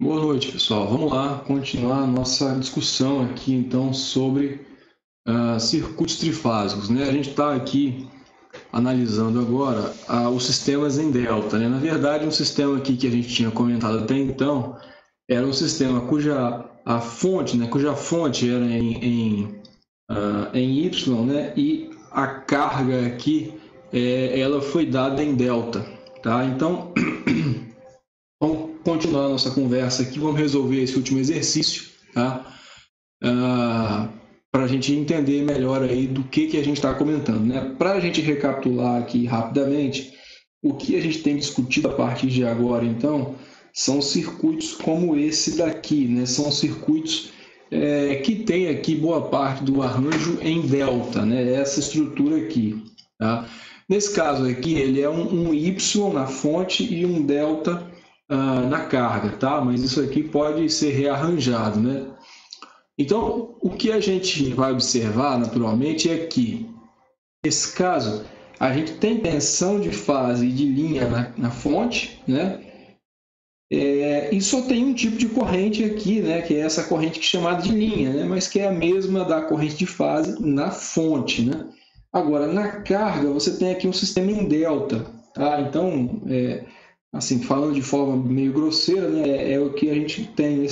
Boa noite, pessoal. Vamos lá continuar a nossa discussão aqui, então, sobre circuitos trifásicos, né? A gente está aqui analisando agora os sistemas em delta, né? Na verdade, um sistema aqui que a gente tinha comentado até então era um sistema cuja a fonte, né? Cuja fonte era em Y, né? E a carga aqui, ela foi dada em delta, tá? Então, vamos continuar a nossa conversa aqui, vamos resolver esse último exercício, tá? Para a gente entender melhor aí do que a gente está comentando, né? Para a gente recapitular aqui rapidamente, o que a gente tem discutido a partir de agora, então, são circuitos como esse daqui, né? São circuitos que tem aqui boa parte do arranjo em delta, né? Essa estrutura aqui, tá? Nesse caso aqui, ele é um Y na fonte e um delta na carga, tá? Mas isso aqui pode ser rearranjado, né? Então, o que a gente vai observar, naturalmente, é que, nesse caso, a gente tem tensão de fase e de linha na fonte, né? E só tem um tipo de corrente aqui, né? Que é essa corrente que é chamada de linha, né? Mas que é a mesma da corrente de fase na fonte, né? Agora, na carga, você tem aqui um sistema em delta, tá? Então, assim, falando de forma meio grosseira, né? É o que a gente tem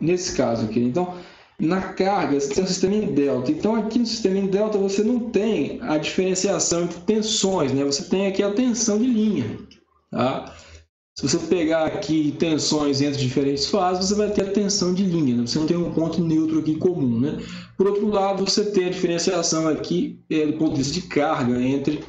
nesse caso aqui. Então, na carga, você tem um sistema em delta. Então, aqui no sistema em delta, você não tem a diferenciação entre tensões, né? Você tem aqui a tensão de linha, tá? Se você pegar aqui tensões entre diferentes fases, você vai ter a tensão de linha, né? Você não tem um ponto neutro aqui comum, né? Por outro lado, você tem a diferenciação aqui do ponto de vista de carga entre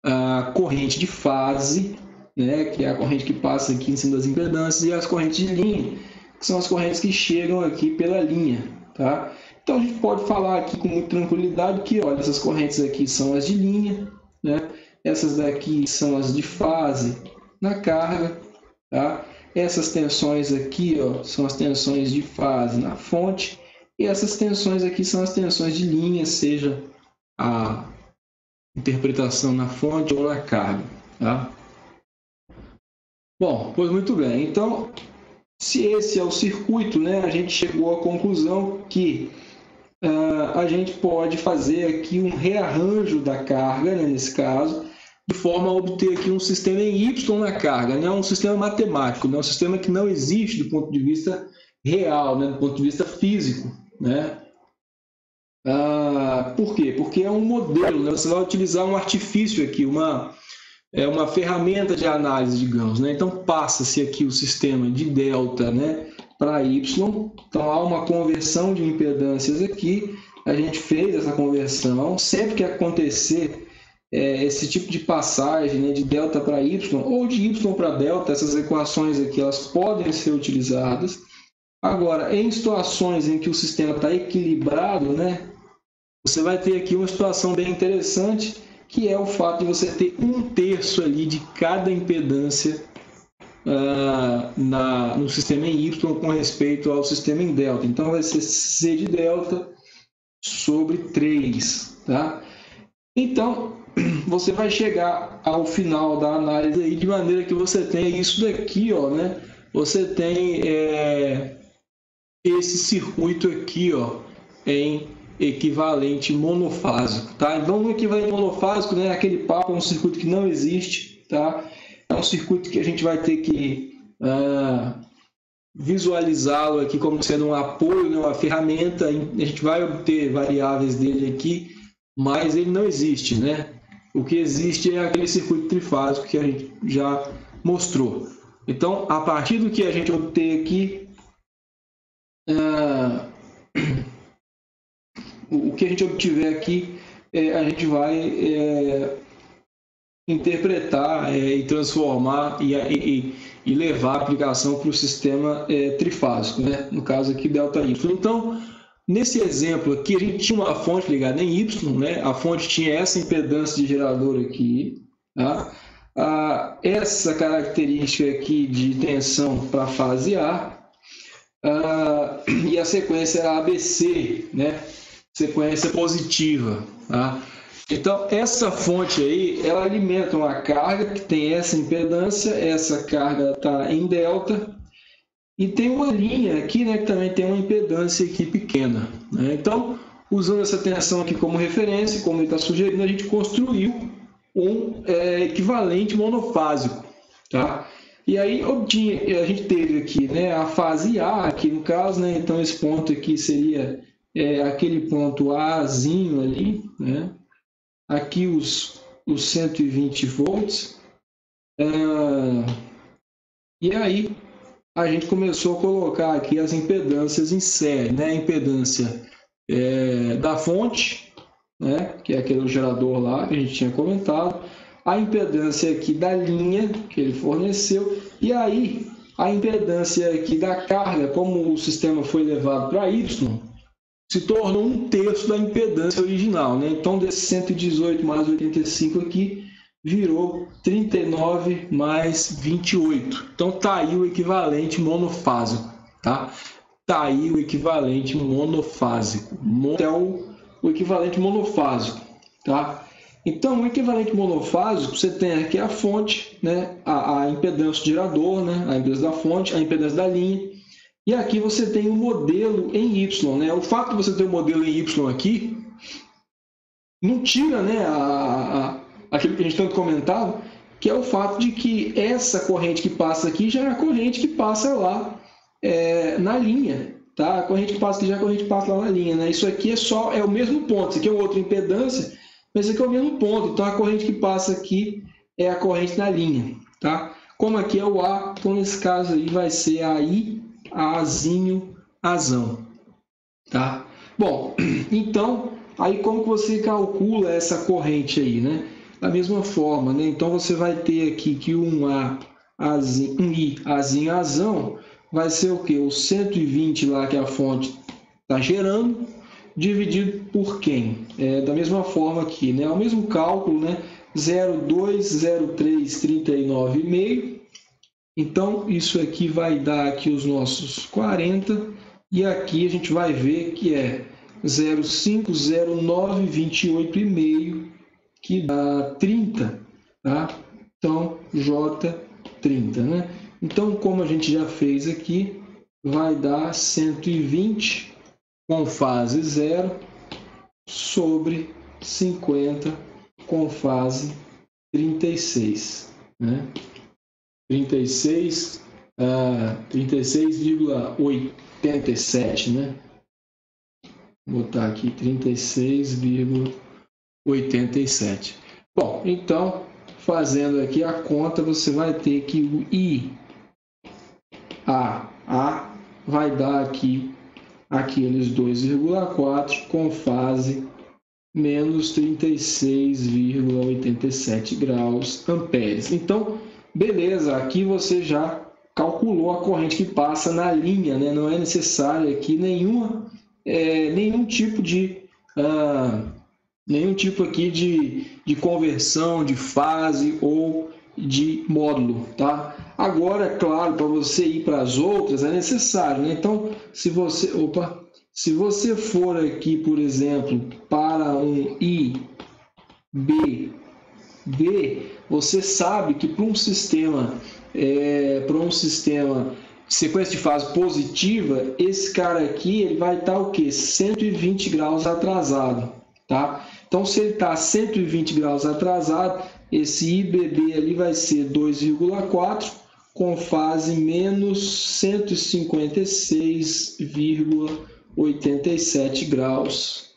a corrente de fase, né? Que é a corrente que passa aqui em cima das impedâncias, e as correntes de linha, que são as correntes que chegam aqui pela linha, tá? Então, a gente pode falar aqui com muita tranquilidade que, olha, essas correntes aqui são as de linha, né? Essas daqui são as de fase na carga, tá? Essas tensões aqui, ó, são as tensões de fase na fonte, e essas tensões aqui são as tensões de linha, seja a interpretação na fonte ou na carga, tá? Bom, pois muito bem. Então, se esse é o circuito, né, a gente chegou à conclusão que a gente pode fazer aqui um rearranjo da carga, né, nesse caso, de forma a obter aqui um sistema em Y na carga, né, um sistema matemático, né, um sistema que não existe do ponto de vista real, né, do ponto de vista físico, né? Por quê? Porque é um modelo, né? Você vai utilizar um artifício aqui, uma ferramenta de análise, digamos, né? Então, passa-se aqui o sistema de delta, né, para Y. Então, há uma conversão de impedâncias aqui. A gente fez essa conversão. Sempre que acontecer esse tipo de passagem, né, de delta para Y ou de Y para delta, essas equações aqui elas podem ser utilizadas. Agora, em situações em que o sistema está equilibrado, né, você vai ter aqui uma situação bem interessante, que é o fato de você ter 1/3 ali de cada impedância no sistema em Y com respeito ao sistema em delta. Então, vai ser C de delta sobre 3, tá? Então, você vai chegar ao final da análise aí de maneira que você tenha isso daqui, ó, né? Você tem esse circuito aqui, ó, em equivalente monofásico, tá? Então, no equivalente monofásico, né, aquele papo é um circuito que não existe, tá? É um circuito que a gente vai ter que visualizá-lo aqui como sendo um apoio, né, uma ferramenta. A gente vai obter variáveis dele aqui, mas ele não existe, né? O que existe é aquele circuito trifásico que a gente já mostrou. Então, a partir do que a gente obter aqui, o que a gente obtiver aqui, a gente vai interpretar e transformar e levar a aplicação para o sistema trifásico, né? No caso aqui, delta Y. Então, nesse exemplo aqui, a gente tinha uma fonte ligada em Y, né? A fonte tinha essa impedância de gerador aqui, tá? Essa característica aqui de tensão para a fase A, e a sequência era ABC, né? Sequência positiva, tá? Então, essa fonte aí, ela alimenta uma carga que tem essa impedância, essa carga está em delta, e tem uma linha aqui, né, que também tem uma impedância aqui pequena, né? Então, usando essa tensão aqui como referência, como ele está sugerindo, a gente construiu um equivalente monofásico, tá? E aí a gente teve aqui, né, a fase A, aqui no caso, né, então esse ponto aqui seria aquele ponto Azinho ali, né? Aqui os 120 volts, e aí a gente começou a colocar aqui as impedâncias em série, né? A impedância da fonte, né? Que é aquele gerador lá que a gente tinha comentado, a impedância aqui da linha que ele forneceu, e aí a impedância aqui da carga, como o sistema foi levado para Y, se tornou 1/3 da impedância original, né? Então, desse 118 mais 85 aqui, virou 39 mais 28. Então, está aí o equivalente monofásico, tá? Está aí o equivalente monofásico. É o equivalente monofásico, tá? Então, o equivalente monofásico, você tem aqui a fonte, né? A impedância do gerador, né? A impedância da fonte, a impedância da linha. E aqui você tem o modelo em Y, né? O fato de você ter o modelo em Y aqui não tira, né, aquilo que a gente tanto comentava, que é o fato de que essa corrente que passa aqui já é a corrente que passa lá na linha, tá? A corrente que passa aqui já é a corrente que passa lá na linha, né? Isso aqui é o mesmo ponto, isso aqui é outra impedância, mas isso aqui é o mesmo ponto. Então a corrente que passa aqui é a corrente na linha, tá? Como aqui é o A, então nesse caso aí vai ser a I, Azinho, Azão, tá? Bom, então, aí como que você calcula essa corrente aí, né? Da mesma forma, né? Então você vai ter aqui que um I, Azinho, Azão, vai ser o quê? O 120 lá que a fonte está gerando, dividido por quem? Da mesma forma aqui, né? É o mesmo cálculo, né? 0,203, 39,5. Então, isso aqui vai dar aqui os nossos 40, e aqui a gente vai ver que é 0,50928,5, que dá 30, tá? Então, J30, né? Então, como a gente já fez aqui, vai dar 120 com fase 0 sobre 50 com fase 36, né? 36,87, né? Vou botar aqui 36,87. Bom, então, fazendo aqui a conta, você vai ter que o IAA vai dar aqui aqueles 2,4 com fase menos 36,87 graus amperes. Então, beleza, aqui você já calculou a corrente que passa na linha, né? Não é necessário aqui nenhum tipo aqui de conversão de fase ou de módulo, tá? Agora, é claro, para você ir para as outras é necessário, né? Então, se você for aqui, por exemplo, para um IBB, você sabe que para um sistema de sequência de fase positiva, esse cara aqui ele vai estar o quê? 120 graus atrasado, tá? Então, se ele está 120 graus atrasado, esse IBB ali vai ser 2,4 com fase menos 156,87 graus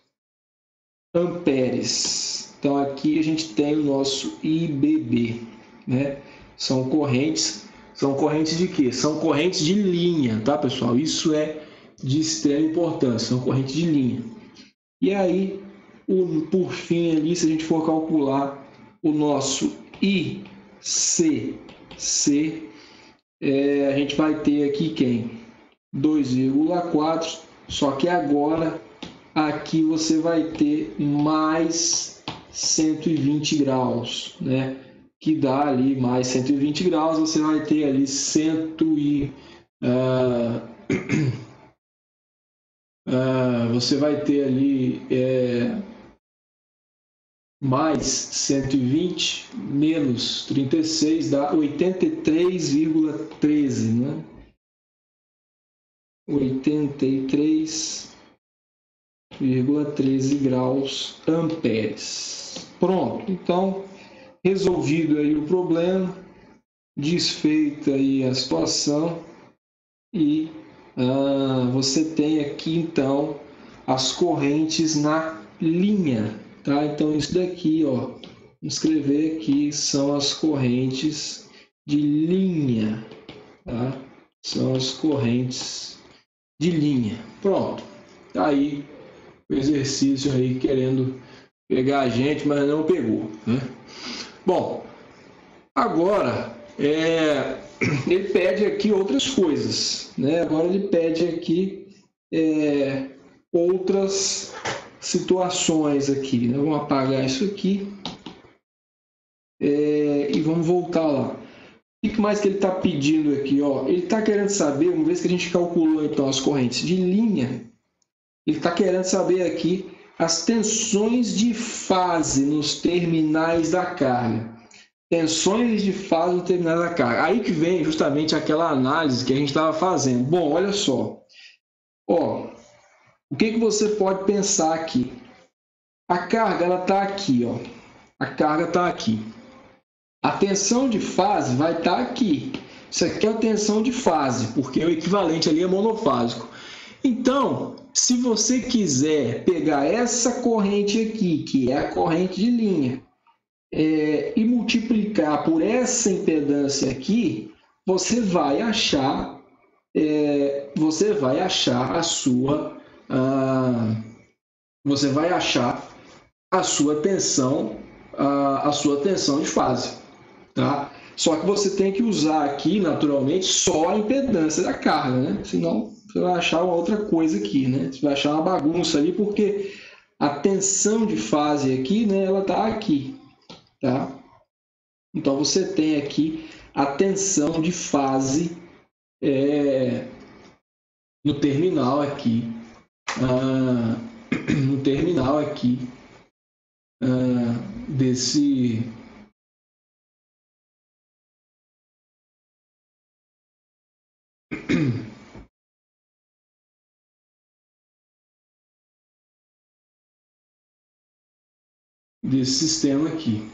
amperes. Então, aqui a gente tem o nosso IBB, né? São correntes de quê? São correntes de linha, tá, pessoal? Isso é de extrema importância, são correntes de linha. E aí, por fim, ali, se a gente for calcular o nosso ICC, a gente vai ter aqui quem? 2,4, só que agora aqui você vai ter mais 120 graus, né? Que dá ali mais 120 graus, você vai ter ali você vai ter ali mais 120 menos 36 dá 83,13, né? 83,13 graus amperes. Pronto, então resolvido aí o problema, desfeita aí a situação e você tem aqui então as correntes na linha, tá? Então isso daqui, ó, vamos escrever aqui, são as correntes de linha, tá? São as correntes de linha. Pronto, tá aí o exercício aí querendo pegar a gente, mas não pegou, né? Bom, agora ele pede aqui outras coisas, né? Agora ele pede aqui outras situações aqui, né? Vamos apagar isso aqui e vamos voltar lá. O que mais que ele está pedindo aqui? Ó? Ele está querendo saber, uma vez que a gente calculou então as correntes de linha, ele está querendo saber aqui as tensões de fase nos terminais da carga. Tensões de fase nos terminais da carga. Aí que vem justamente aquela análise que a gente estava fazendo. Bom, olha só. Ó, o que você pode pensar aqui? A carga ela está aqui, ó. A carga está aqui. A tensão de fase vai estar aqui. Isso aqui é a tensão de fase, porque o equivalente ali é monofásico. Então, se você quiser pegar essa corrente aqui, que é a corrente de linha, e multiplicar por essa impedância aqui, você vai achar a sua tensão de fase, tá? Só que você tem que usar aqui, naturalmente, só a impedância da carga, né? Senão você vai achar uma outra coisa aqui, né? Você vai achar uma bagunça ali, porque a tensão de fase aqui, né, ela está aqui, tá? Então você tem aqui a tensão de fase no terminal aqui, desse sistema aqui.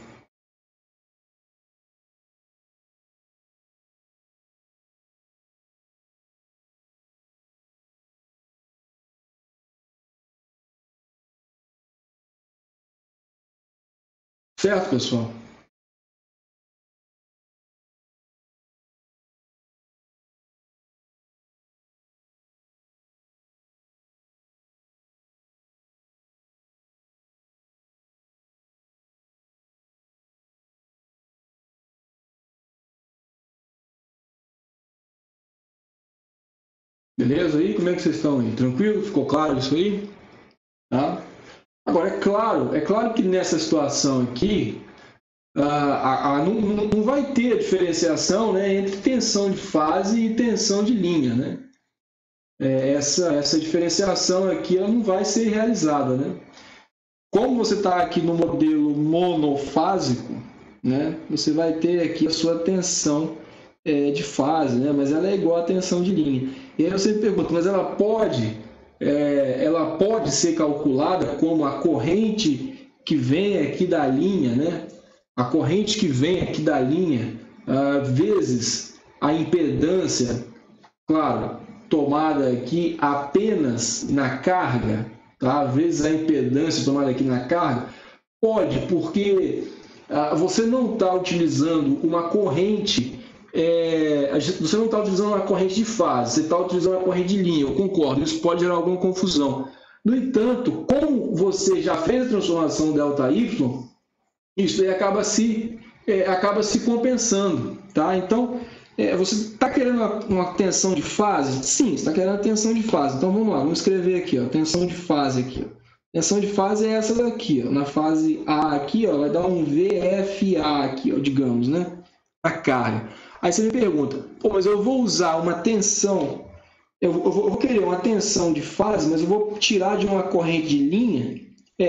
Certo, pessoal? Beleza aí? Como é que vocês estão aí? Tranquilo? Ficou claro isso aí? Tá? Agora, é claro que nessa situação aqui, não vai ter a diferenciação, né, entre tensão de fase e tensão de linha, né? Essa diferenciação aqui ela não vai ser realizada, né? Como você está aqui no modelo monofásico, né, você vai ter aqui a sua tensão de fase, né, mas ela é igual à tensão de linha. E aí você me pergunta, mas ela pode ser calculada como a corrente que vem aqui da linha, né? A corrente que vem aqui da linha, vezes a impedância, claro, tomada aqui apenas na carga, tá? Vezes a impedância tomada aqui na carga, pode, porque você não está utilizando uma corrente, você não está utilizando uma corrente de fase, você está utilizando uma corrente de linha, eu concordo, isso pode gerar alguma confusão. No entanto, como você já fez a transformação ΔY, isso aí acaba se compensando, tá? Então, você está querendo uma tensão de fase? Sim, você está querendo a tensão de fase. Então, vamos lá, vamos escrever aqui, ó, tensão de fase aqui. Ó. Tensão de fase é essa daqui, ó. Na fase A aqui, ó, vai dar um VFA aqui, ó, digamos, né? A carga. Aí você me pergunta, pô, mas eu vou usar uma tensão, eu vou querer uma tensão de fase, mas eu vou tirar de uma corrente de linha?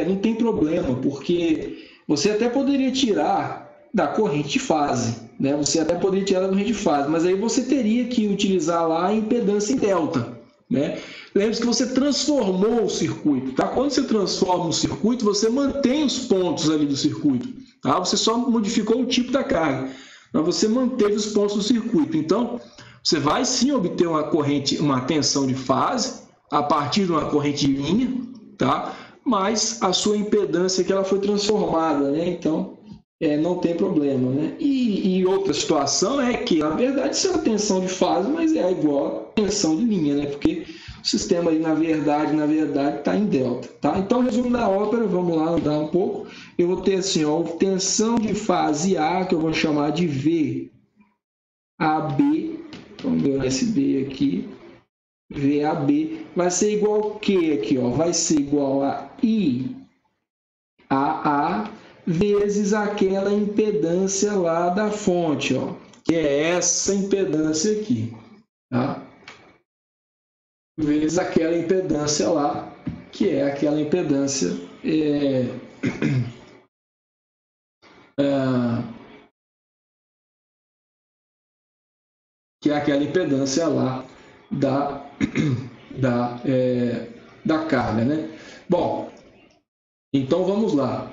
Não tem problema, porque você até poderia tirar da corrente de fase, né? Você até poderia tirar da corrente de fase, mas aí você teria que utilizar lá a impedância em delta, né? Lembre-se que você transformou o circuito, tá? Quando você transforma o circuito, você mantém os pontos ali do circuito, tá? Você só modificou o tipo da carga, mas você manteve os pontos do circuito. Então, você vai sim obter uma corrente, uma tensão de fase a partir de uma corrente de linha, tá? Mas a sua impedância que ela foi transformada, né? Então, não tem problema, né? E outra situação é que, na verdade, isso é uma tensão de fase, mas é igual a tensão de linha, né? Porque o sistema aí, na verdade, está em delta, tá? Então, resumo da ópera, vamos lá andar um pouco. Eu vou ter assim, ó, tensão de fase A, que eu vou chamar de V, AB, vamos ver esse B aqui, VAB, vai ser igual ao que aqui, ó? Vai ser igual a IAA vezes aquela impedância lá da fonte, ó, que é essa impedância aqui, tá? Vezes aquela impedância lá, que é aquela impedância que é aquela impedância lá da carga, né? Bom, então vamos lá.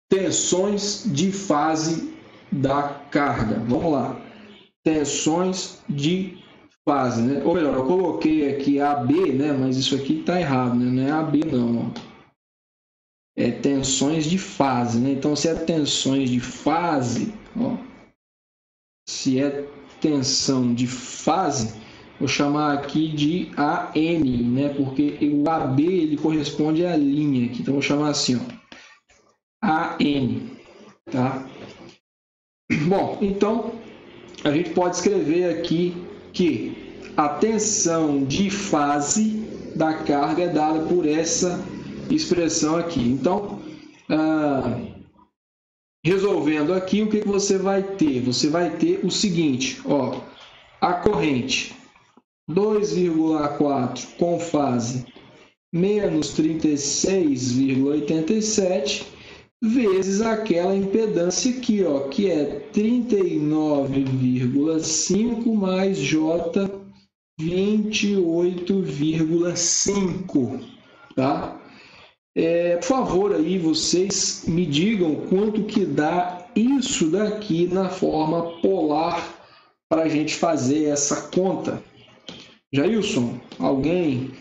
Tensões de fase da carga. Vamos lá. Tensões de fase, né? Ou melhor, eu coloquei aqui AB, né? Mas isso aqui está errado, né? Não é AB não. É tensões de fase, né? Então, se é tensões de fase, ó, se é tensão de fase, vou chamar aqui de AN, né? Porque o AB ele corresponde à linha aqui. Então, vou chamar assim, ó, AN, tá? Bom, então a gente pode escrever aqui que a tensão de fase da carga é dada por essa expressão aqui. Então, resolvendo aqui, o que você vai ter? Você vai ter o seguinte, ó, a corrente 2,4 com fase menos 36,87 vezes aquela impedância aqui, ó, que é 39,5 mais J 28,5, tá? Por favor, aí vocês me digam quanto que dá isso daqui na forma polar para a gente fazer essa conta. Jailson, alguém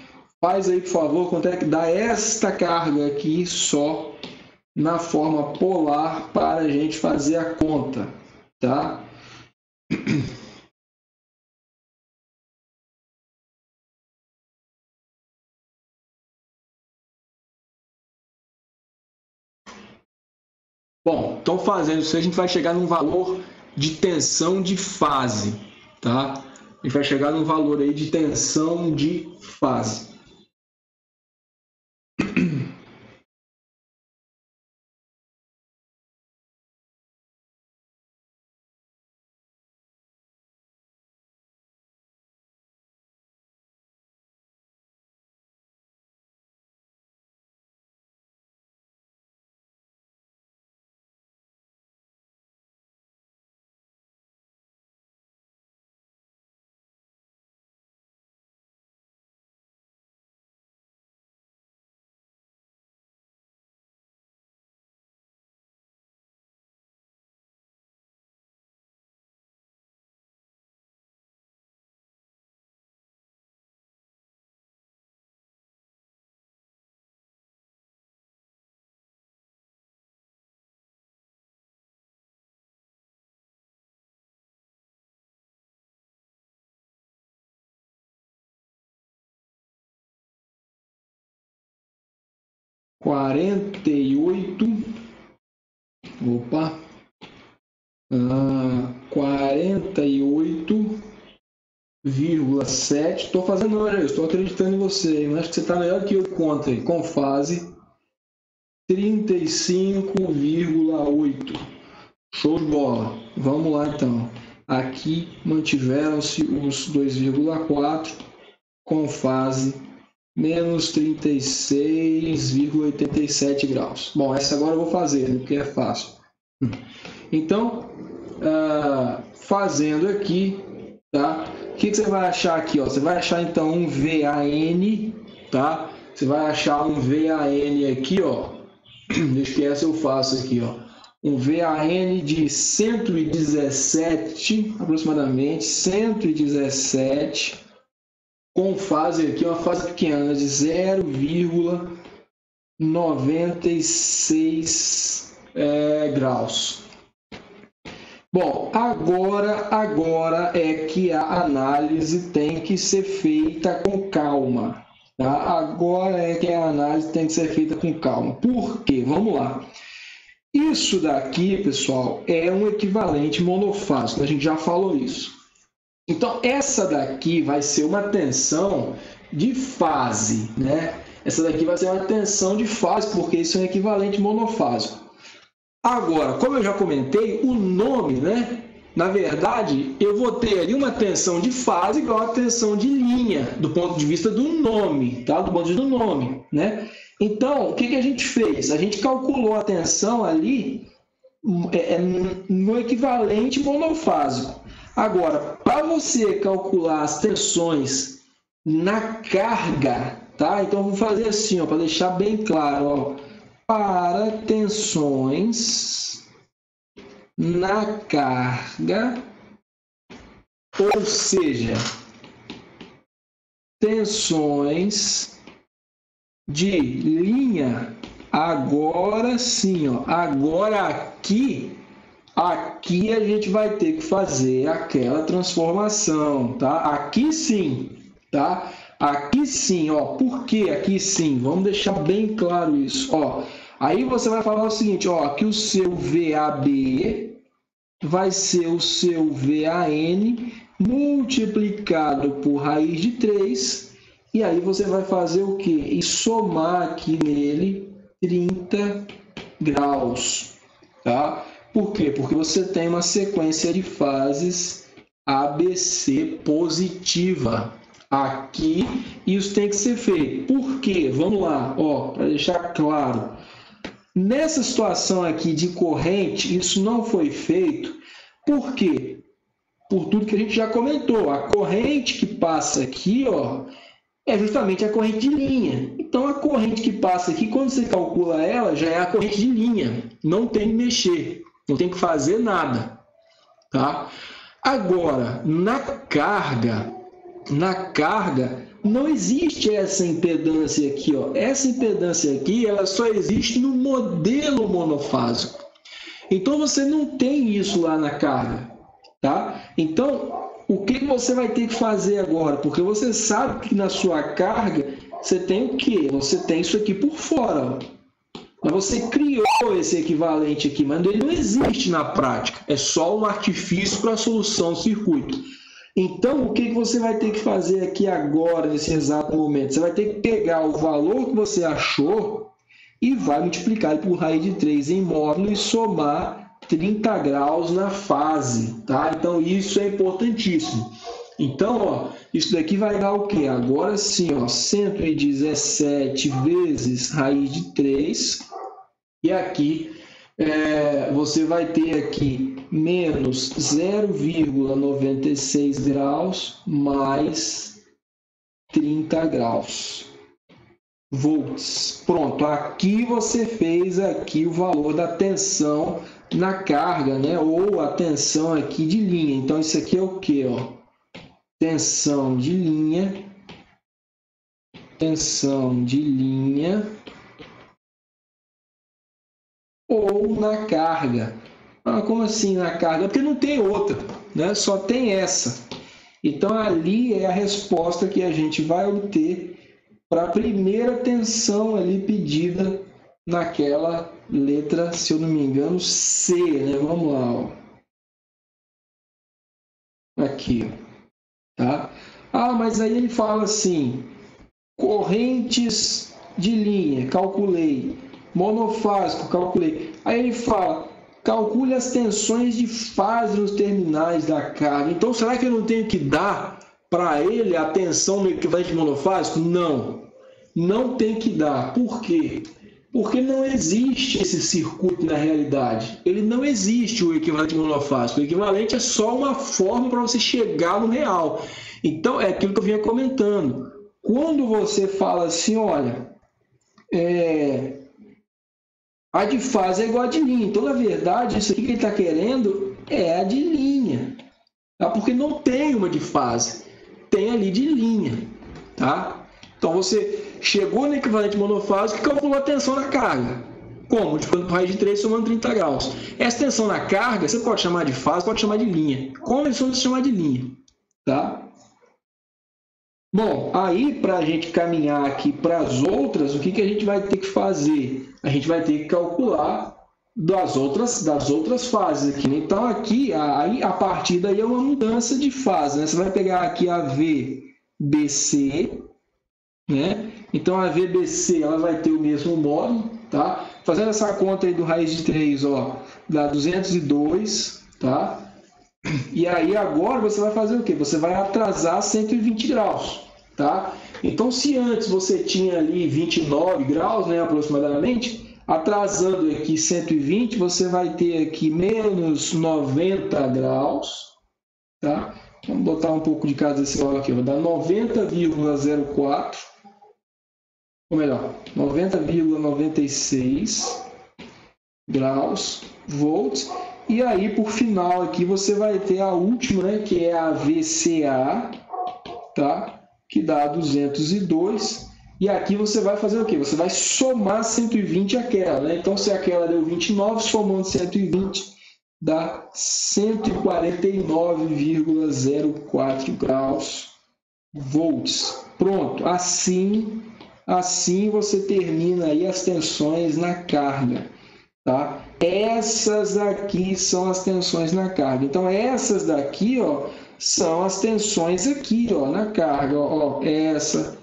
faz aí, por favor, quanto é que dá esta carga aqui só na forma polar para a gente fazer a conta, tá? Bom, então fazendo isso, a gente vai chegar num valor de tensão de fase, tá? A gente vai chegar num valor aí de tensão de fase. Quarenta e oito, opa, 48,7. Estou fazendo hora, estou acreditando em você, mas acho que você está melhor que eu conta aí, com fase 35,8. Show de bola. Vamos lá então. Aqui mantiveram-se os 2,4 com fase menos 36,87 graus. Bom, essa agora eu vou fazer, né, porque é fácil. Então, fazendo aqui, tá? que você vai achar aqui? Ó? Você vai achar então um VAN, tá? Você vai achar um VAN aqui, ó. Deixa que essa eu faço aqui, ó. Um VAN de 117, aproximadamente, 117, com fase aqui, uma fase pequena de 0,96 graus. Bom, agora é que a análise tem que ser feita com calma. Tá? Agora é que a análise tem que ser feita com calma. Por quê? Vamos lá. Isso daqui, pessoal, é um equivalente monofásico. A gente já falou isso. Então, essa daqui vai ser uma tensão de fase, né? Essa daqui vai ser uma tensão de fase, porque isso é um equivalente monofásico. Agora, como eu já comentei, o nome, né? Na verdade, eu vou ter ali uma tensão de fase igual a tensão de linha, do ponto de vista do nome, tá? Do ponto de vista do nome, né? Então, o que a gente fez? A gente calculou a tensão ali no equivalente monofásico. Agora, para você calcular as tensões na carga, tá? Então, vou fazer assim, para deixar bem claro, ó, para tensões na carga, ou seja, tensões de linha, agora sim, ó, agora aqui a gente vai ter que fazer aquela transformação, tá? Aqui sim, tá? Aqui sim, ó, por que aqui sim? Vamos deixar bem claro isso, ó. Aí você vai falar o seguinte, ó, que o seu VAB vai ser o seu VAN multiplicado por raiz de 3, e aí você vai fazer o quê? E somar aqui nele 30 graus, tá? Por quê? Porque você tem uma sequência de fases ABC positiva aqui, isso tem que ser feito. Por quê? Vamos lá, ó, para deixar claro. Nessa situação aqui de corrente, isso não foi feito. Por quê? Por tudo que a gente já comentou. A corrente que passa aqui, ó, é justamente a corrente de linha. Então, a corrente que passa aqui, quando você calcula ela, já é a corrente de linha. Não tem que mexer, não tem que fazer nada. Tá? Agora, na carga, não existe essa impedância aqui, ó. Essa impedância aqui, ela só existe no modelo monofásico. Então, você não tem isso lá na carga, tá? Então, o que você vai ter que fazer agora? Porque você sabe que na sua carga, você tem o quê? Você tem isso aqui por fora, ó. Mas você criou esse equivalente aqui, mas ele não existe na prática. É só um artifício para a solução do circuito. Então, o que você vai ter que fazer aqui agora, nesse exato momento? Você vai ter que pegar o valor que você achou e vai multiplicar por raiz de 3 em módulo e somar 30 graus na fase, tá? Então, isso é importantíssimo. Então, ó, isso daqui vai dar o quê? Agora sim, ó, 117 vezes raiz de 3. E aqui, você vai ter aqui menos 0,96 graus mais 30 graus. Volts. Pronto, aqui você fez aqui o valor da tensão na carga, né? Ou a tensão aqui de linha. Então, isso aqui é o quê? Ó? Tensão de linha. Tensão de linha. Ou na carga. Ah, como assim na carga? Porque não tem outra, né? Só tem essa. Então, ali é a resposta que a gente vai obter para a primeira tensão ali pedida naquela letra, se eu não me engano, C, né? Vamos lá, ó. Aqui, tá? Ah, mas aí ele fala assim, correntes de linha, calculei. Monofásico, calculei. Aí ele fala, calcule as tensões de fase nos terminais da carga. Então, será que eu não tenho que dar para ele a tensão no equivalente monofásico? Não, não tem que dar. Por quê? Porque não existe esse circuito na realidade. Ele não existe o equivalente monofásico. O equivalente é só uma forma para você chegar no real. Então, é aquilo que eu vinha comentando. Quando você fala assim, olha, a de fase é igual a de linha. Então, na verdade, isso aqui que ele está querendo é a de linha. Tá? Porque não tem uma de fase. Tem ali de linha. Tá? Então, você chegou no equivalente monofásico e calculou a tensão na carga. Como? Multiplicando por raiz de 3, somando 30 graus. Essa tensão na carga, você pode chamar de fase, pode chamar de linha. Convenção de chamar de linha. Tá? Bom, aí para a gente caminhar aqui para as outras, o que a gente vai ter que fazer? A gente vai ter que calcular das outras fases aqui. Então, aqui, aí, a partir daí é uma mudança de fase. Né? Você vai pegar aqui a VBC, né? Então, a VBC ela vai ter o mesmo módulo, tá? Fazendo essa conta aí do raiz de 3, ó, dá 202, tá? E aí, agora, você vai fazer o quê? Você vai atrasar 120 graus, tá? Então, se antes você tinha ali 29 graus, né, aproximadamente, atrasando aqui 120, você vai ter aqui menos 90 graus, tá? Vamos botar um pouco de cada decimal aqui, vai dar 90,04, ou melhor, 90,96 graus, volts. E aí, por final aqui, você vai ter a última, né, que é a VCA, tá? Que dá 202. E aqui você vai fazer o quê? Você vai somar 120 àquela, né? Então, se aquela deu 29, somando 120, dá 149,04 graus, volts. Pronto. Assim você termina aí as tensões na carga, tá? Essas aqui são as tensões na carga. Então, essas daqui, ó, são as tensões aqui, ó, na carga. Ó, essa,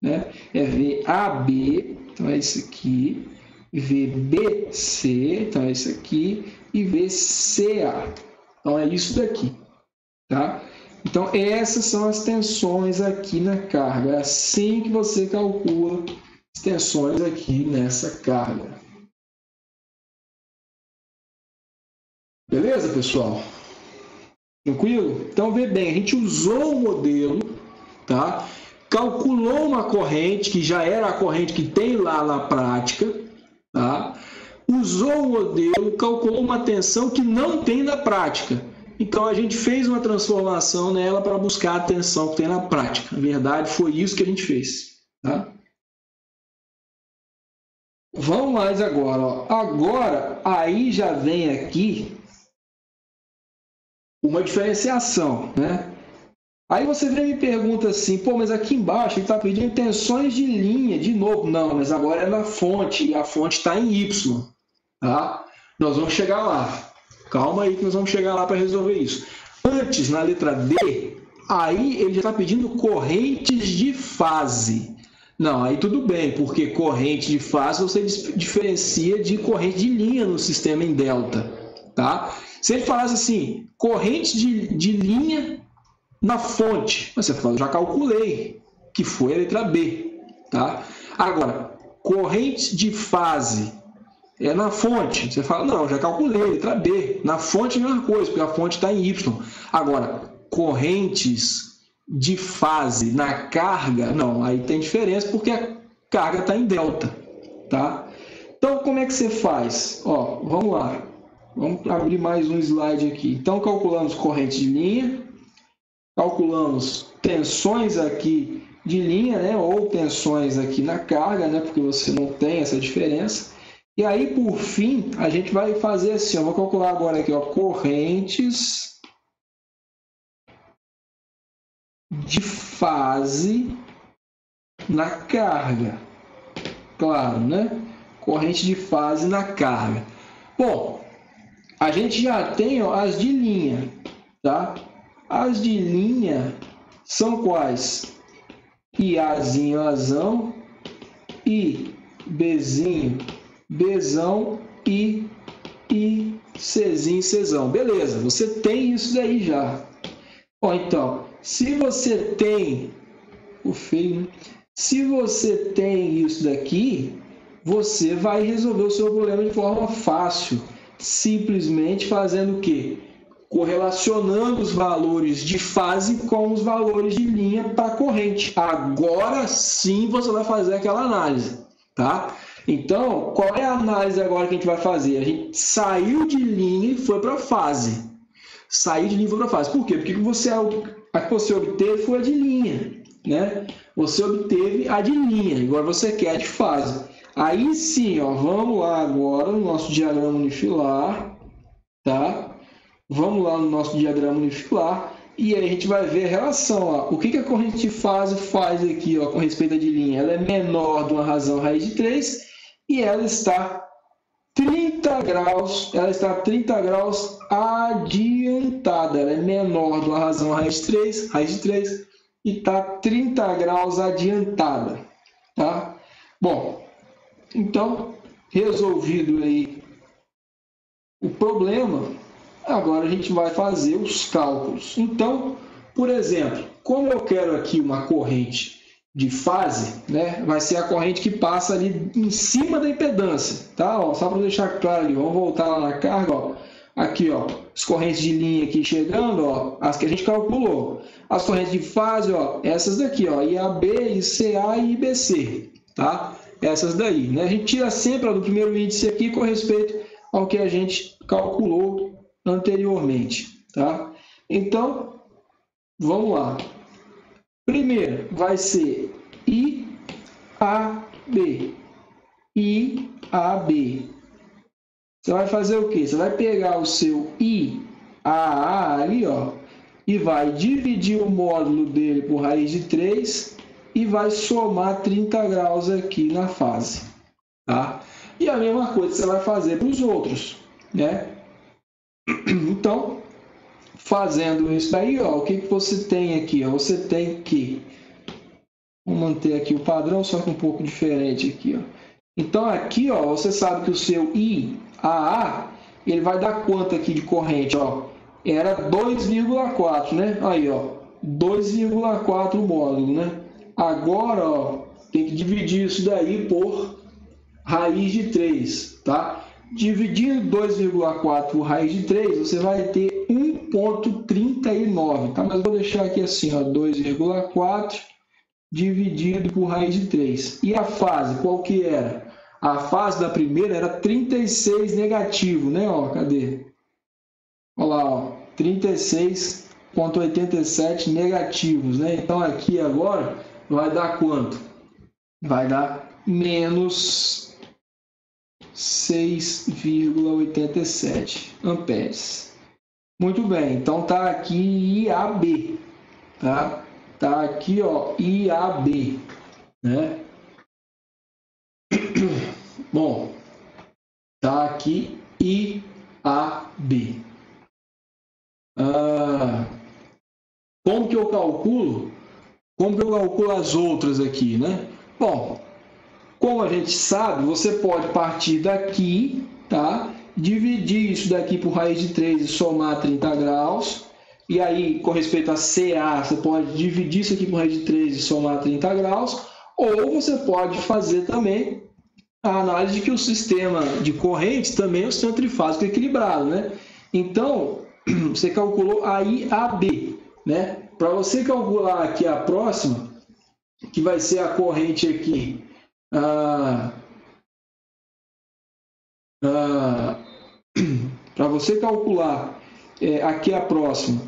né? É VAB, então é isso aqui. VBC, então é isso aqui. E VCA, então é isso daqui, tá? Então, essas são as tensões aqui na carga. É assim que você calcula as tensões aqui nessa carga. Beleza, pessoal? Tranquilo? Então, vê bem, a gente usou o modelo, tá? Calculou uma corrente, que já era a corrente que tem lá na prática, tá? Usou o modelo, calculou uma tensão que não tem na prática. Então, a gente fez uma transformação nela para buscar a tensão que tem na prática. Na verdade, foi isso que a gente fez, tá? Vamos mais agora. Ó. Agora, aí já vem aqui uma diferenciação, né? Aí você vem e me pergunta assim, pô, mas aqui embaixo ele está pedindo tensões de linha, de novo. Não, mas agora é na fonte, e a fonte está em Y, tá? Nós vamos chegar lá. Calma aí que nós vamos chegar lá para resolver isso. Antes, na letra D, aí ele já está pedindo correntes de fase. Não, aí tudo bem, porque corrente de fase você diferencia de corrente de linha no sistema em delta, tá? Se ele falasse assim, corrente de linha na fonte, você fala, já calculei, que foi a letra B, tá? Agora, corrente de fase é na fonte, você fala, não, já calculei, letra B. Na fonte é a mesma coisa, porque a fonte está em Y. Agora, correntes de fase na carga, não, aí tem diferença porque a carga está em delta, tá? Então, como é que você faz? Ó, vamos lá, vamos abrir mais um slide aqui. Então, calculamos corrente de linha, calculamos tensões aqui de linha, né, ou tensões aqui na carga, né, porque você não tem essa diferença. E aí, por fim, a gente vai fazer assim, ó, vou calcular agora aqui, ó, correntes de fase na carga. Claro, né? Corrente de fase na carga. Bom, a gente já tem, ó, as de linha, tá? As de linha são quais? IAzinho, Azão, I, Bzinho, Bzão e Czinho, Czão. Beleza, você tem isso daí já. Bom, então, se você tem o feio, né? Se você tem isso daqui, você vai resolver o seu problema de forma fácil, simplesmente fazendo o quê? Correlacionando os valores de fase com os valores de linha para corrente. Agora sim você vai fazer aquela análise, tá? Então, qual é a análise agora que a gente vai fazer? A gente saiu de linha e foi para fase. Saiu de linha e foi para fase. Por quê? Porque a que você obteve foi a de linha, né? Você obteve a de linha, agora você quer a de fase. Aí sim, ó, vamos lá agora no nosso diagrama unifilar, tá? Vamos lá no nosso diagrama unifilar e aí a gente vai ver a relação. Ó. O que a corrente de fase faz aqui, ó, com respeito à de linha? Ela é menor de uma razão raiz de 3 e ela está 30 graus adiantada. Ela é menor de uma razão raiz de 3 e está 30 graus adiantada. Tá? Bom, então, resolvido aí o problema, agora a gente vai fazer os cálculos. Então, por exemplo, como eu quero aqui uma corrente de fase, né, vai ser a corrente que passa ali em cima da impedância, tá? Ó, só para deixar claro ali, vamos voltar lá na carga, ó. Aqui, ó, as correntes de linha aqui chegando, ó, as que a gente calculou. As correntes de fase, ó, essas daqui, ó, IAB, ICA e IBC, tá? Essas daí, né? A gente tira sempre ó, do primeiro índice aqui com respeito ao que a gente calculou anteriormente, tá? Então, vamos lá. Primeiro vai ser IAB. IAB. Você vai fazer o quê? Você vai pegar o seu IAA ali, ó, e vai dividir o módulo dele por raiz de 3 e vai somar 30 graus aqui na fase, tá? E a mesma coisa você vai fazer para os outros, né? Então, fazendo isso daí, ó, o que você tem aqui? Ó? Você tem que... Vamos manter aqui o padrão, só que um pouco diferente aqui, ó. Então, aqui, ó, você sabe que o seu IAA, ele vai dar quanto aqui de corrente, ó? Era 2,4, né? Aí, ó, 2,4 módulo, né? Agora, ó, tem que dividir isso daí por raiz de 3, tá? Dividindo 2,4 por raiz de 3, você vai ter 1,39, tá? Mas vou deixar aqui assim, ó, 2,4 dividido por raiz de 3. E a fase, qual que era? A fase da primeira era 36 negativo, né? Ó, cadê? Olha lá, ó, 36,87 negativos, né? Então aqui agora vai dar quanto? Vai dar menos 6,87 amperes. Muito bem, então tá aqui IAB, tá? Tá aqui, ó, IAB, né? Bom, tá aqui IAB. Como que eu calculo? Como que eu calculo as outras aqui, né? Bom, como a gente sabe, você pode partir daqui, tá? Dividir isso daqui por raiz de 3 e somar 30 graus. E aí, com respeito a CA, você pode dividir isso aqui por raiz de 3 e somar 30 graus. Ou você pode fazer também a análise de que o sistema de correntes também é um sistema trifásico equilibrado, né? Então, você calculou a IAB, né? Para você calcular aqui a próxima, que vai ser a corrente aqui, para você calcular aqui a próxima,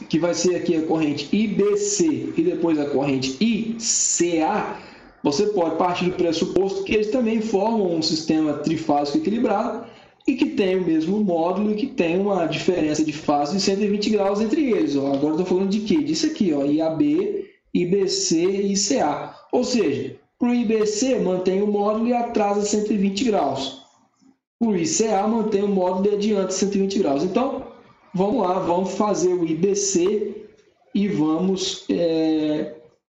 que vai ser aqui a corrente IBC e depois a corrente ICA, você pode partir do pressuposto que eles também formam um sistema trifásico equilibrado e que tem o mesmo módulo e que tem uma diferença de fase de 120 graus entre eles. Ó. Agora estou falando de quê? Disso aqui, ó, IAB, IBC e ICA. Ou seja, para o IBC mantém o módulo e atrasa 120 graus. O ICA mantém o módulo e adianta 120 graus. Então, vamos lá, vamos fazer o IBC e vamos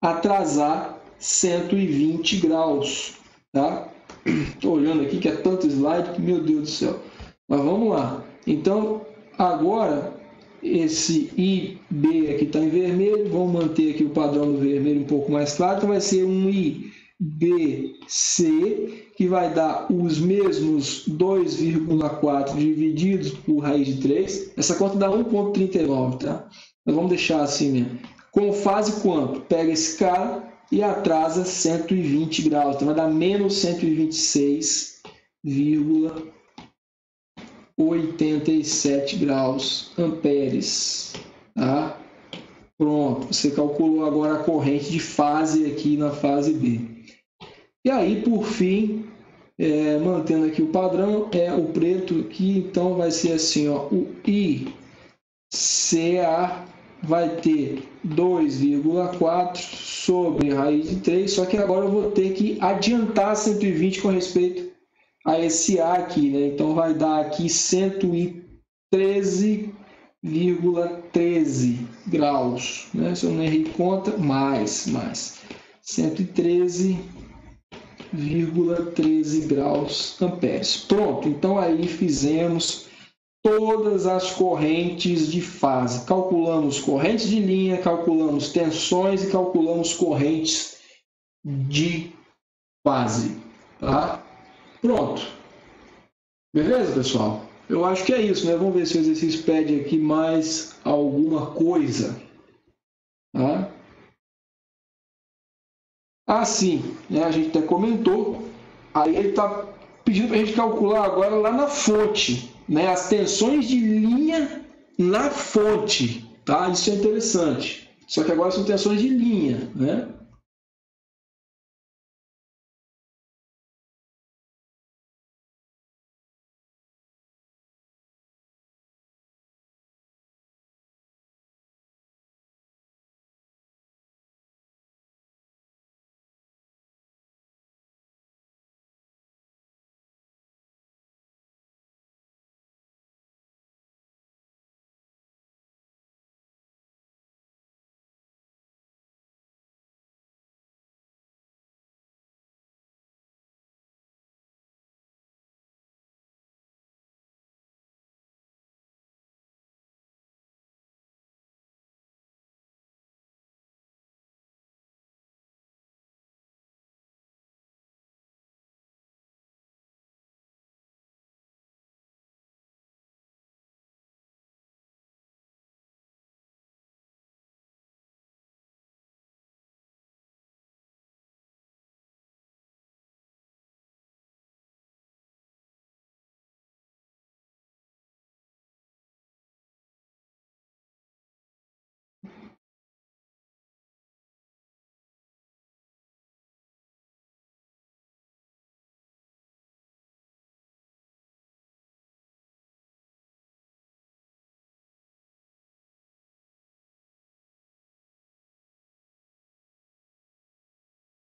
atrasar 120 graus, tá? Estou olhando aqui que é tanto slide que, meu Deus do céu. Mas vamos lá. Então, agora, esse IB aqui está em vermelho, vamos manter aqui o padrão do vermelho um pouco mais claro, então vai ser um IBC, que vai dar os mesmos 2,4 divididos por raiz de 3. Essa conta dá 1,39, tá? Nós vamos deixar assim mesmo. Com fase quanto? Pega esse cara e atrasa 120 graus, então vai dar menos 126,87 graus amperes, tá? Pronto, você calculou agora a corrente de fase aqui na fase B. E aí, por fim, mantendo aqui o padrão, o preto aqui, então vai ser assim, ó, o ICA vai ter 2,4 sobre raiz de 3, só que agora eu vou ter que adiantar 120 com respeito a esse A aqui, né? Então vai dar aqui 113,13 graus, né? Se eu não errei conta, mais 113,13 graus amperes. Pronto, então aí fizemos todas as correntes de fase. Calculamos correntes de linha, calculamos tensões e calculamos correntes de fase, tá? Pronto. Beleza, pessoal? Eu acho que é isso, né? Vamos ver se o exercício pede aqui mais alguma coisa. Tá? Ah, sim, né? A gente até comentou. Aí ele está pedindo para a gente calcular agora lá na fonte, né? As tensões de linha na fonte. Tá? Isso é interessante. Só que agora são tensões de linha, né?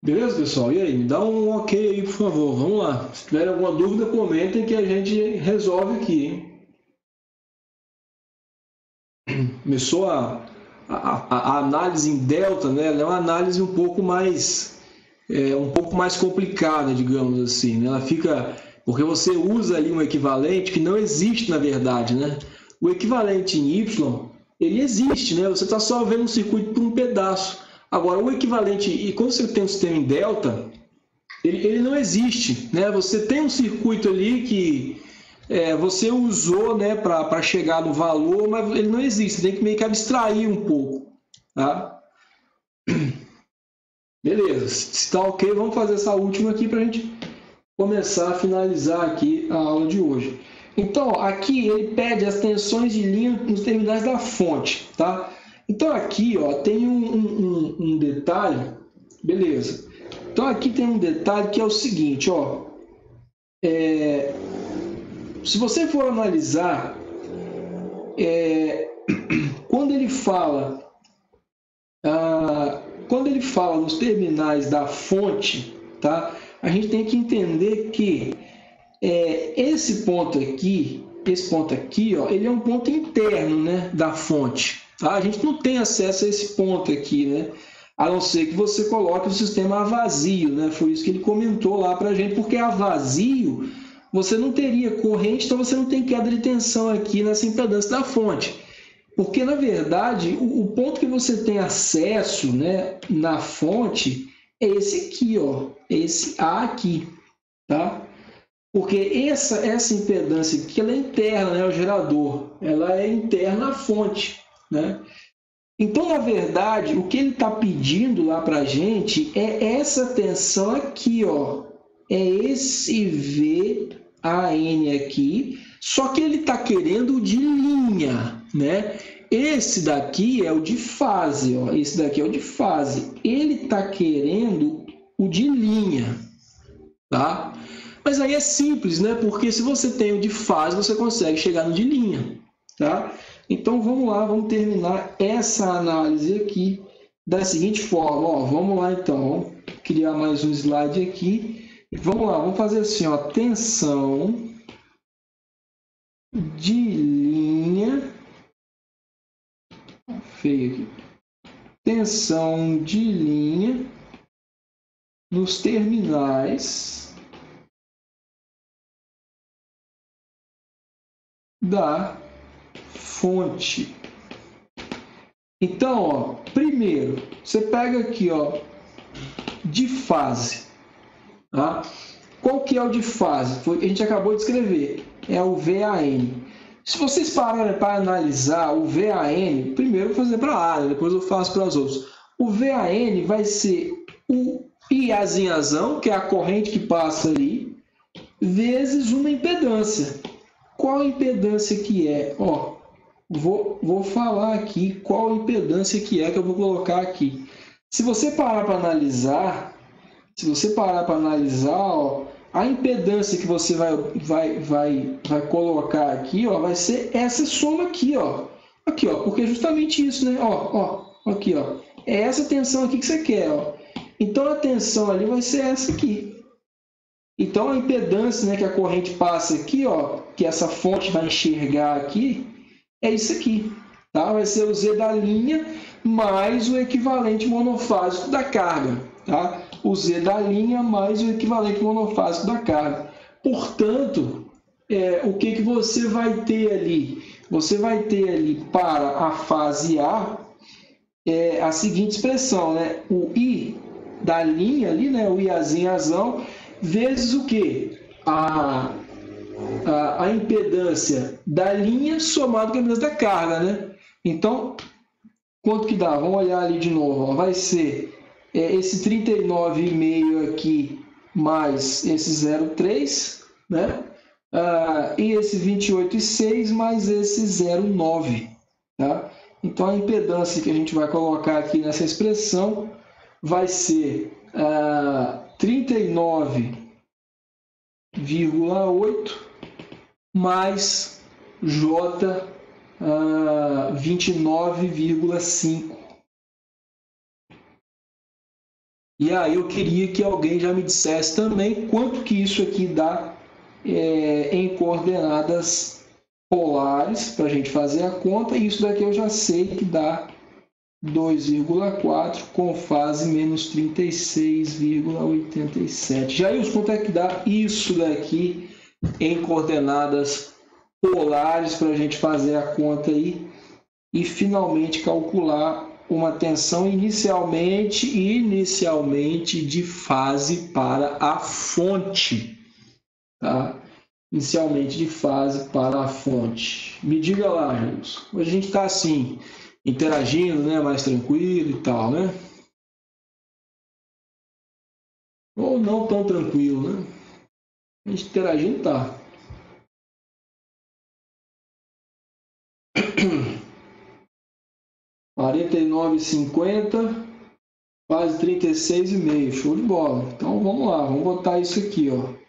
Beleza, pessoal? E aí, me dá um ok aí, por favor. Vamos lá. Se tiver alguma dúvida, comentem que a gente resolve aqui, hein? Começou a análise em delta, né? Ela é uma análise um pouco mais complicada, digamos assim, né? Ela fica porque você usa ali um equivalente que não existe na verdade, né? O equivalente em Y, ele existe, né? Você está só vendo um circuito por um pedaço. Agora, o equivalente, e quando você tem um sistema em delta, ele não existe, né? Você tem um circuito ali que você usou, né, para chegar no valor, mas ele não existe, você tem que meio que abstrair um pouco, tá? Beleza, se está ok, vamos fazer essa última aqui para a gente começar a finalizar aqui a aula de hoje. Então, aqui ele pede as tensões de linha nos terminais da fonte, tá? Então aqui, ó, tem um detalhe, beleza. Então aqui tem um detalhe que é o seguinte, ó. Se você for analisar, quando ele fala nos terminais da fonte, tá? A gente tem que entender que esse ponto aqui, ó, ele é um ponto interno, né, da fonte. Tá? A gente não tem acesso a esse ponto aqui, né? A não ser que você coloque o sistema a vazio, né? Foi isso que ele comentou lá para a gente, porque a vazio você não teria corrente, então você não tem queda de tensão aqui nessa impedância da fonte. Porque, na verdade, o ponto que você tem acesso, né, na fonte é esse aqui, ó, esse A aqui, tá? Porque essa impedância aqui, ela é interna, né, ao gerador, ela é interna à fonte, né? Então, na verdade, o que ele está pedindo lá para a gente é essa tensão aqui, ó, é esse VAN aqui, só que ele está querendo o de linha, né? Esse daqui é o de fase, ó, esse daqui é o de fase. Ele está querendo o de linha, tá? Mas aí é simples, né? Porque se você tem o de fase, você consegue chegar no de linha, tá? Então, vamos lá, vamos terminar essa análise aqui da seguinte forma. Ó, vamos lá, então, vamos criar mais um slide aqui. Vamos lá, vamos fazer assim, ó, tensão de linha, feio aqui, tensão de linha nos terminais da fonte. Então, ó, primeiro, você pega aqui, ó, de fase, tá? Qual que é o de fase? A gente acabou de escrever, é o VAN. Se vocês pararem para analisar o VAN, primeiro eu vou fazer para a área, depois eu faço para as outras. O VAN vai ser o Iazinhazão, que é a corrente que passa ali, vezes uma impedância. Qual a impedância que é? Ó, vou falar aqui qual a impedância que é que eu vou colocar aqui. Se você parar para analisar, ó, a impedância que você vai colocar aqui, ó, vai ser essa soma aqui, ó. Aqui, ó, porque é justamente isso, né? Ó, aqui, ó. É essa tensão aqui que você quer, ó. Então a tensão ali vai ser essa aqui. Então a impedância, né, que a corrente passa aqui, ó, que essa fonte vai enxergar aqui, é isso aqui, tá? Vai ser o Z da linha mais o equivalente monofásico da carga, tá? O Z da linha mais o equivalente monofásico da carga. Portanto, o que você vai ter ali? Você vai ter ali para a fase A a seguinte expressão, né? O I da linha ali, né? O Iazinhazão, vezes o quê? A impedância da linha somado com a impedância da carga, né? Então, quanto que dá? Vamos olhar ali de novo. Ó. Vai ser esse 39,5 aqui mais esse 0,3, né? E esse 28,6 mais esse 0,9, tá? Então, a impedância que a gente vai colocar aqui nessa expressão vai ser 39,8 mais J 29,5. E aí eu queria que alguém já me dissesse também quanto que isso aqui dá em coordenadas polares, para a gente fazer a conta, e isso daqui eu já sei que dá 2,4 com fase menos 36,87. Jair, quanto é que dá isso daqui em coordenadas polares para a gente fazer a conta aí e finalmente calcular uma tensão inicialmente de fase para a fonte, tá? Inicialmente de fase para a fonte. Me diga lá, Jair. Hoje a gente está assim, interagindo, né, mais tranquilo e tal, né? Ou não tão tranquilo, né? A gente interagindo tá. $49,50, quase 36,5, show de bola. Então vamos lá, vamos botar isso aqui, ó.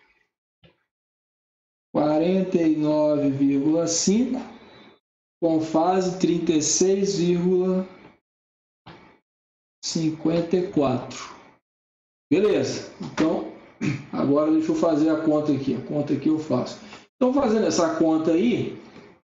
49,5 com fase 36,54. Beleza, então agora deixa eu fazer a conta aqui. A conta aqui eu faço. Então, fazendo essa conta aí,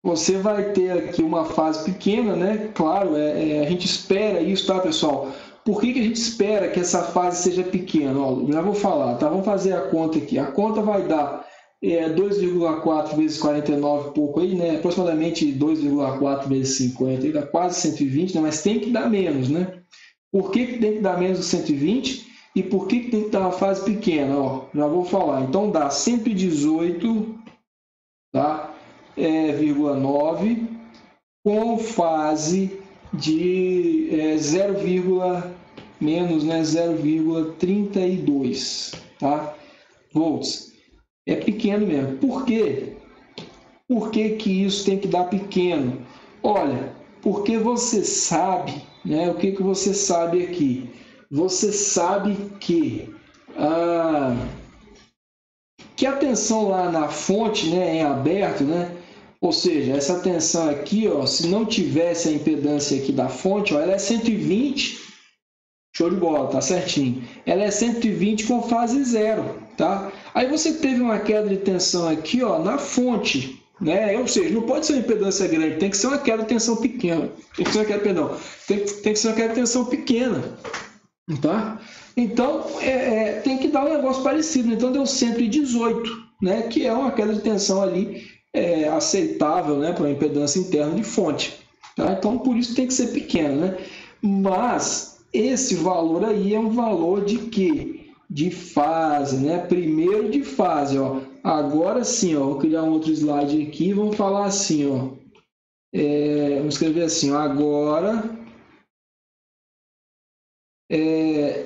você vai ter aqui uma fase pequena, né? Claro, a gente espera isso, tá, pessoal? Por que a gente espera que essa fase seja pequena? Ó, já vou falar, tá? Vamos fazer a conta aqui. A conta vai dar 2,4 vezes 49 pouco aí, né? Aproximadamente 2,4 vezes 50, aí dá quase 120, né? Mas tem que dar menos, né? Por que tem que dar menos de 120 e por que tem que dar uma fase pequena? Ó, já vou falar. Então dá 118, tá? 0,9 com fase de menos, né? 0,32, tá? Volts. É pequeno mesmo. Por quê? Por que que isso tem que dar pequeno? Olha, porque você sabe, né? O que que você sabe aqui? Você sabe que a tensão lá na fonte, né, em aberto, né? Ou seja, essa tensão aqui, ó, se não tivesse a impedância aqui da fonte, ó, ela é 120, show de bola, tá certinho. Ela é 120 com fase zero, tá? Aí você teve uma queda de tensão aqui, ó, na fonte, né? Ou seja, não pode ser uma impedância grande, tem que ser uma queda de tensão pequena. Tem que ser uma queda, perdão, tem que ser uma queda de tensão pequena, tá? Então, tem que dar um negócio parecido. Então, deu 118, né? Que é uma queda de tensão ali aceitável, né? Para uma impedância interna de fonte, tá? Então, por isso tem que ser pequeno, né? Mas esse valor aí é um valor de quê? De fase, né? Primeiro de fase, ó. Agora sim, ó, vou criar um outro slide aqui e vamos falar assim, ó. Vamos escrever assim, ó, agora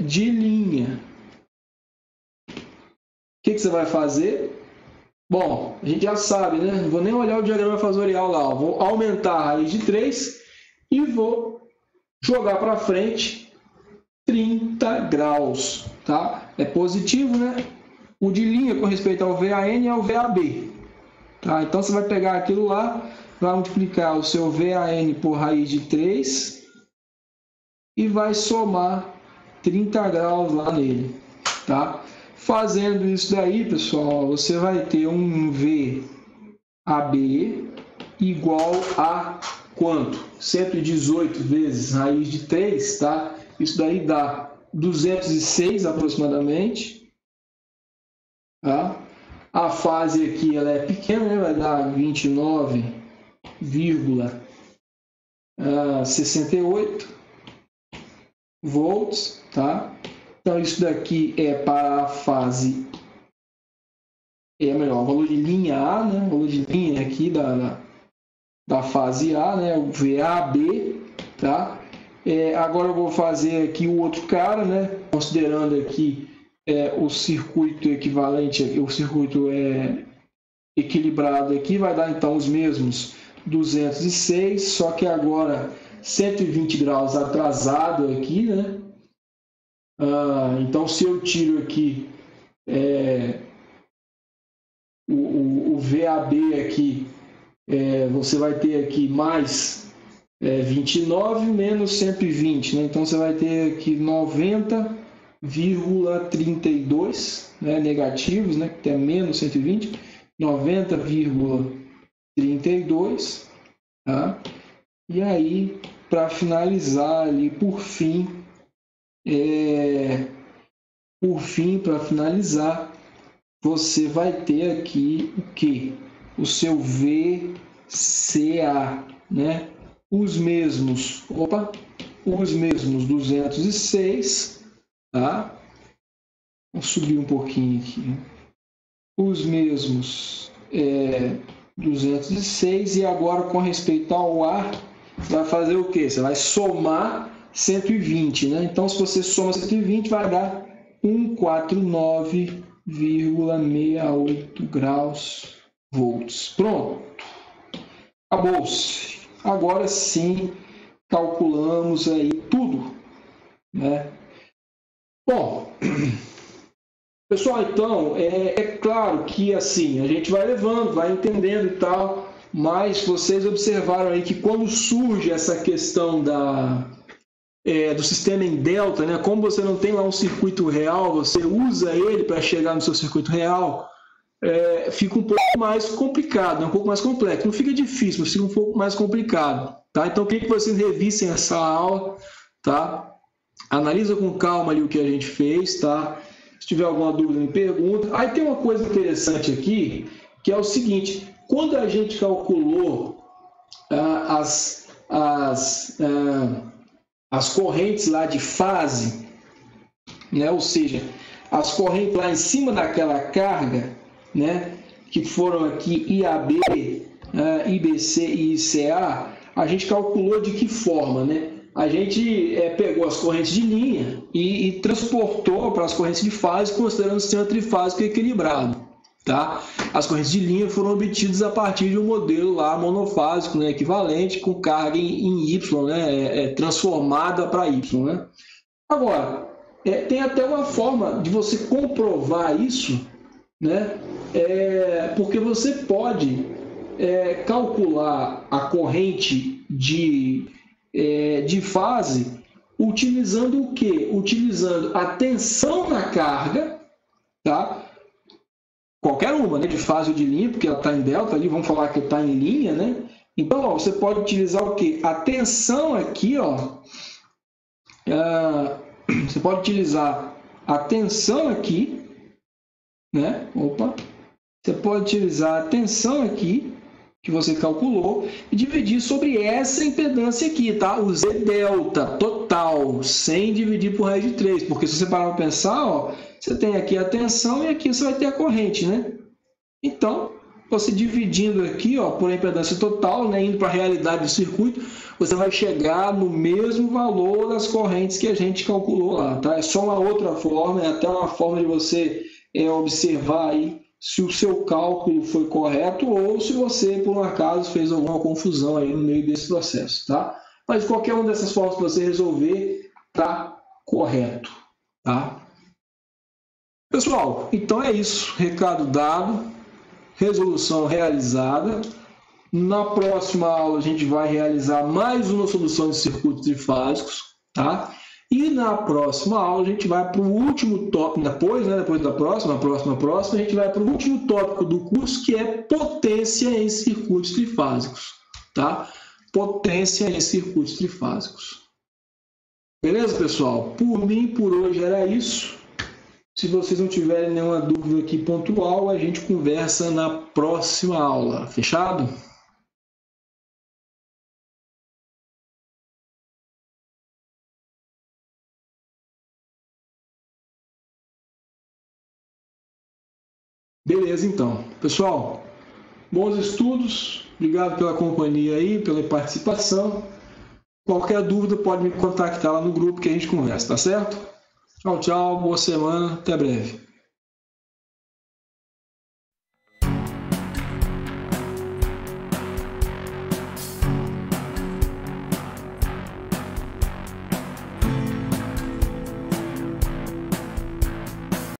de linha. O que você vai fazer? Bom, a gente já sabe, né? Não vou nem olhar o diagrama fasorial lá, ó. Vou aumentar a raiz de 3 e vou jogar para frente 30 graus, tá? É positivo, né? O de linha com respeito ao VAN é o VAB, tá? Então você vai pegar aquilo lá, vai multiplicar o seu VAN por raiz de 3 e vai somar 30 graus lá nele, tá? Fazendo isso daí, pessoal, você vai ter um VAB igual a quanto? 118 vezes raiz de 3, tá? Isso daí dá 206 aproximadamente, tá? A fase aqui ela é pequena, né? Vai dar 29,68 volts, tá? Então isso daqui é para a fase, melhor, o valor de linha A, né? O valor de linha aqui da fase A, né? O VAB, tá? Agora eu vou fazer aqui o outro cara, né? Considerando aqui o circuito equivalente, o circuito equilibrado aqui, vai dar então os mesmos 206, só que agora 120 graus atrasado aqui, né? Então, se eu tiro aqui o VAB aqui, você vai ter aqui mais 29 menos 120, né? Então você vai ter aqui 90,32, né, negativos, né, que é menos 120, 90,32, tá? E aí, para finalizar ali, por fim, para finalizar, você vai ter aqui o que? O seu VCA, né? Os mesmos 206, tá? Vou subir um pouquinho aqui. Os mesmos 206, e agora com respeito ao ar, você vai fazer o quê? Você vai somar 120, né? Então, se você soma 120, vai dar 149,68 graus volts. Pronto. Acabou-se. Agora sim, calculamos aí tudo, né? Bom, pessoal, então, é claro que assim, a gente vai levando, vai entendendo e tal, mas vocês observaram aí que quando surge essa questão do sistema em delta, né? Como você não tem lá um circuito real, você usa ele para chegar no seu circuito real, fica um pouco mais complicado, um pouco mais complexo. Não fica difícil, mas fica um pouco mais complicado, tá? Então, eu queria que vocês revisem essa aula, tá? Analisa com calma ali o que a gente fez, tá? Se tiver alguma dúvida, me pergunta. Aí tem uma coisa interessante aqui, que é o seguinte: quando a gente calculou as correntes lá de fase, né? Ou seja, as correntes lá em cima daquela carga, né? Que foram aqui IAB, IBC e ICA, a gente calculou de que forma, né? A gente pegou as correntes de linha e transportou para as correntes de fase, considerando o sistema trifásico equilibrado. Tá? As correntes de linha foram obtidas a partir de um modelo lá monofásico, né, equivalente, com carga em Y, né, transformada para Y. Né? Agora, tem até uma forma de você comprovar isso, né, porque você pode calcular a corrente de fase utilizando o quê? Utilizando a tensão na carga, tá? Qualquer uma, né? De fase ou de linha, porque ela está em delta ali, vamos falar que está em linha, né? Então, ó, você pode utilizar o quê? A tensão aqui, ó, você pode utilizar a tensão aqui, né? Opa! Você pode utilizar a tensão aqui, que você calculou, e dividir sobre essa impedância aqui, tá? O Z delta total, sem dividir por raiz de 3, porque se você parar para pensar, ó, você tem aqui a tensão e aqui você vai ter a corrente, né? Então, você dividindo aqui, ó, por impedância total, né, indo para a realidade do circuito, você vai chegar no mesmo valor das correntes que a gente calculou lá, tá? É só uma outra forma, é até uma forma de você observar aí se o seu cálculo foi correto ou se você, por um acaso, fez alguma confusão aí no meio desse processo, tá? Mas qualquer uma dessas formas que você resolver, tá correto, tá? Pessoal, então é isso. Recado dado, resolução realizada. Na próxima aula a gente vai realizar mais uma solução de circuitos trifásicos, tá? E na próxima aula a gente vai para o último tópico, depois da próxima, a gente vai para o último tópico do curso, que é potência em circuitos trifásicos, tá? Potência em circuitos trifásicos. Beleza, pessoal? Por mim, por hoje era isso. Se vocês não tiverem nenhuma dúvida aqui pontual, a gente conversa na próxima aula. Fechado? Beleza, então. Pessoal, bons estudos. Obrigado pela companhia aí, pela participação. Qualquer dúvida pode me contactar lá no grupo que a gente conversa, tá certo? Tchau, tchau. Boa semana. Até breve.